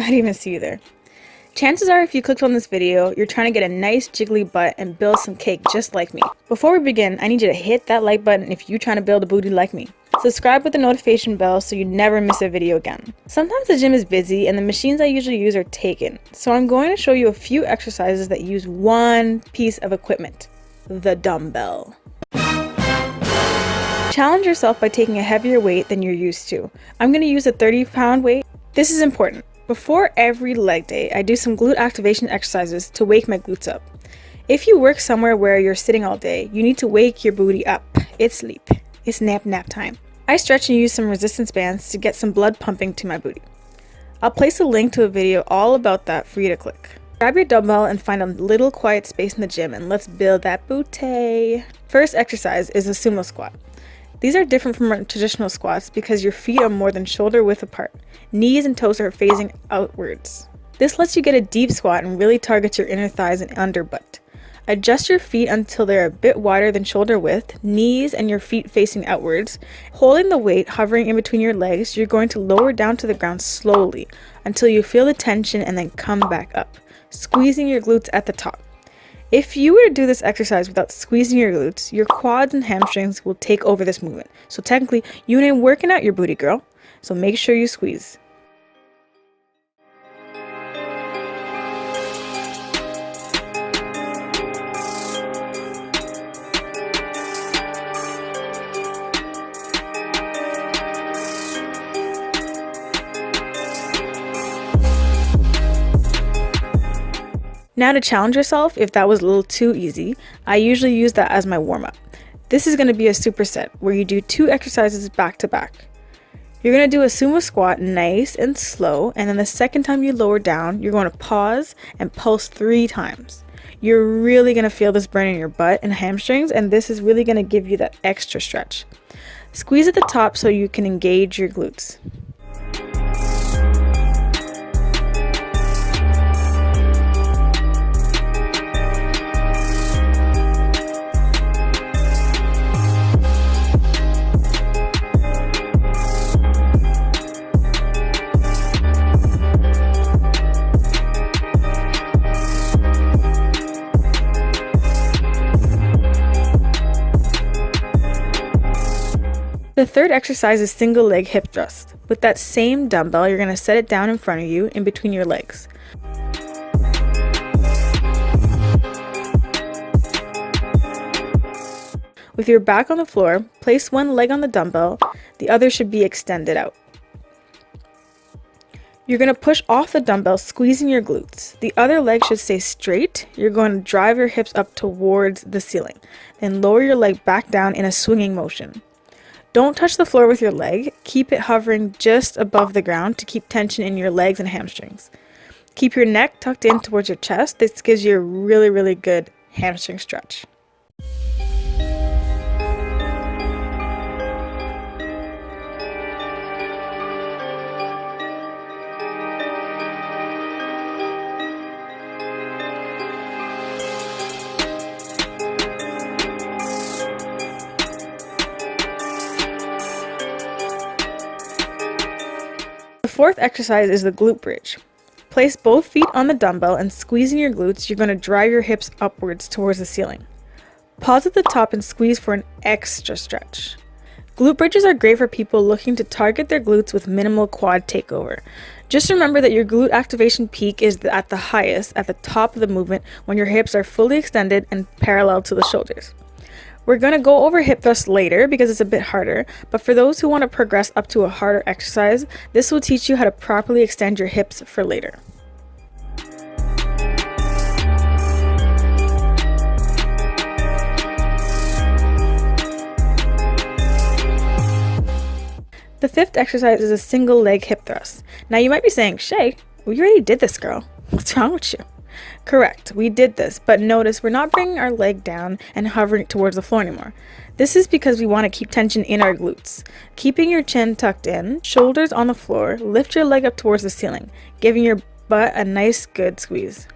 I didn't even see you there. Chances are if you clicked on this video, you're trying to get a nice jiggly butt and build some cake just like me. Before we begin, I need you to hit that like button if you're trying to build a booty like me. Subscribe with the notification bell so you never miss a video again. Sometimes the gym is busy and the machines I usually use are taken, so I'm going to show you a few exercises that use one piece of equipment, the dumbbell. Challenge yourself by taking a heavier weight than you're used to. I'm going to use a 30-pound weight. This is important. Before every leg day, I do some glute activation exercises to wake my glutes up. If you work somewhere where you're sitting all day, you need to wake your booty up. It's sleep. It's nap time. I stretch and use some resistance bands to get some blood pumping to my booty. I'll place a link to a video all about that for you to click. Grab your dumbbell and find a little quiet space in the gym and let's build that booty. First exercise is a sumo squat. These are different from traditional squats because your feet are more than shoulder width apart. Knees and toes are facing outwards. This lets you get a deep squat and really targets your inner thighs and under butt. Adjust your feet until they're a bit wider than shoulder width, knees and your feet facing outwards. Holding the weight hovering in between your legs, you're going to lower down to the ground slowly until you feel the tension and then come back up, squeezing your glutes at the top. If you were to do this exercise without squeezing your glutes, your quads and hamstrings will take over this movement. So technically, you ain't working out your booty, girl. So make sure you squeeze. Now to challenge yourself, if that was a little too easy, I usually use that as my warm-up. This is going to be a superset where you do 2 exercises back to back. You're going to do a sumo squat nice and slow, and then the second time you lower down, you're going to pause and pulse 3 times. You're really going to feel this burn in your butt and hamstrings, and this is really going to give you that extra stretch. Squeeze at the top so you can engage your glutes. The third exercise is single leg hip thrust. With that same dumbbell, you're going to set it down in front of you in between your legs. With your back on the floor, place one leg on the dumbbell, the other should be extended out. You're going to push off the dumbbell, squeezing your glutes. The other leg should stay straight. You're going to drive your hips up towards the ceiling. Then lower your leg back down in a swinging motion. Don't touch the floor with your leg. Keep it hovering just above the ground to keep tension in your legs and hamstrings. Keep your neck tucked in towards your chest. This gives you a really good hamstring stretch. The fourth exercise is the glute bridge. Place both feet on the dumbbell and squeezing your glutes, you're going to drive your hips upwards towards the ceiling. Pause at the top and squeeze for an extra stretch. Glute bridges are great for people looking to target their glutes with minimal quad takeover. Just remember that your glute activation peak is at the highest at the top of the movement when your hips are fully extended and parallel to the shoulders. We're going to go over hip thrust later because it's a bit harder, but for those who want to progress up to a harder exercise, this will teach you how to properly extend your hips for later. The fifth exercise is a single leg hip thrust. Now you might be saying, Shay, we already did this, girl. What's wrong with you? Correct, we did this, but notice we're not bringing our leg down and hovering towards the floor anymore. This is because we want to keep tension in our glutes. Keeping your chin tucked in, shoulders on the floor, lift your leg up towards the ceiling, giving your butt a nice good squeeze.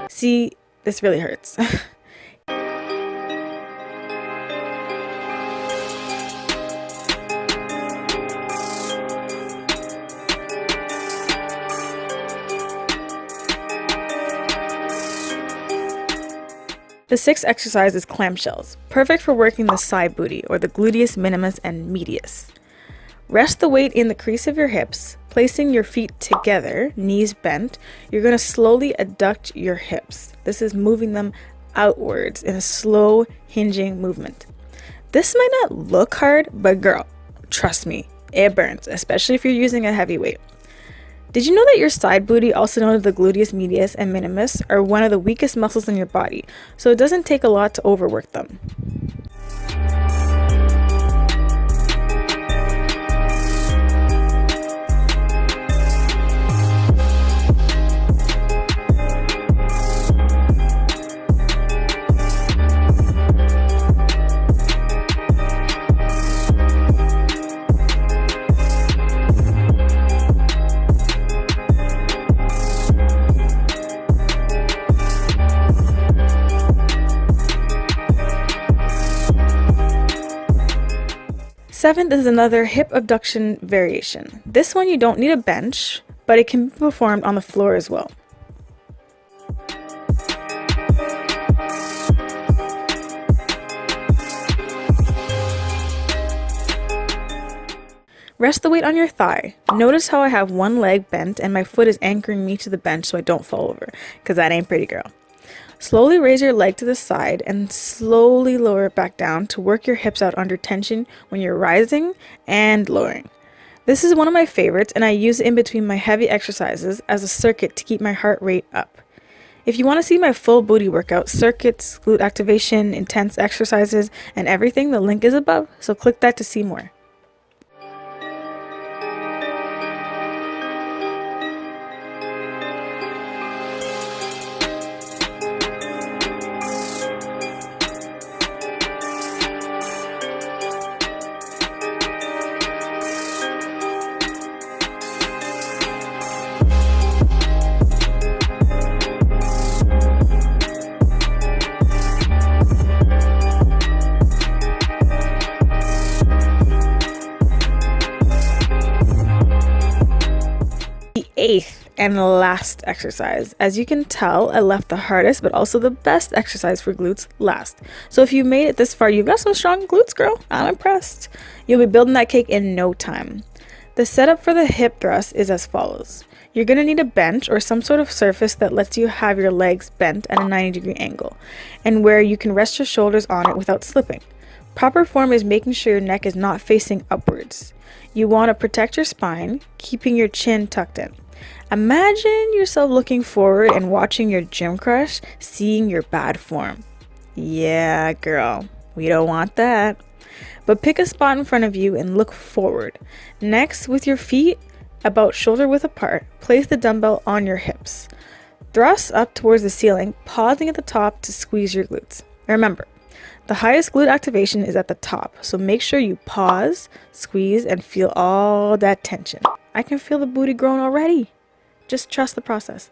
See, this really hurts. The sixth exercise is clamshells, perfect for working the side booty or the gluteus minimus and medius. Rest the weight in the crease of your hips, placing your feet together, knees bent. You're going to slowly adduct your hips. This is moving them outwards in a slow hinging movement. This might not look hard, but girl, trust me, it burns, especially if you're using a heavy weight. Did you know that your side booty, also known as the gluteus medius and minimus, are one of the weakest muscles in your body, so it doesn't take a lot to overwork them. Seventh is another hip abduction variation. This one you don't need a bench, but it can be performed on the floor as well. Rest the weight on your thigh. Notice how I have one leg bent and my foot is anchoring me to the bench so I don't fall over, because that ain't pretty, girl. Slowly raise your leg to the side and slowly lower it back down to work your hips out under tension when you're rising and lowering. This is one of my favorites, and I use it in between my heavy exercises as a circuit to keep my heart rate up. If you want to see my full booty workout, circuits, glute activation, intense exercises, and everything, the link is above, so click that to see more. Eighth and last exercise. As you can tell, I left the hardest but also the best exercise for glutes last. So if you made it this far, you've got some strong glutes, girl. I'm impressed. You'll be building that cake in no time. The setup for the hip thrust is as follows. You're going to need a bench or some sort of surface that lets you have your legs bent at a 90-degree angle and where you can rest your shoulders on it without slipping. Proper form is making sure your neck is not facing upwards. You want to protect your spine, keeping your chin tucked in. Imagine yourself looking forward and watching your gym crush seeing your bad form. Yeah, girl, we don't want that. But pick a spot in front of you and look forward. Next, with your feet about shoulder width apart, place the dumbbell on your hips. Thrust up towards the ceiling, pausing at the top to squeeze your glutes. Remember, the highest glute activation is at the top, so make sure you pause, squeeze, and feel all that tension. I can feel the booty growing already. Just trust the process.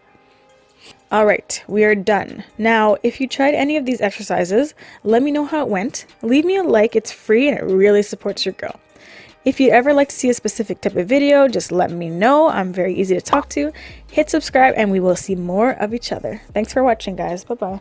Alright, we are done. Now, if you tried any of these exercises, let me know how it went. Leave me a like, it's free and it really supports your girl. If you'd ever like to see a specific type of video, just let me know. I'm very easy to talk to. Hit subscribe and we will see more of each other. Thanks for watching, guys. Bye-bye.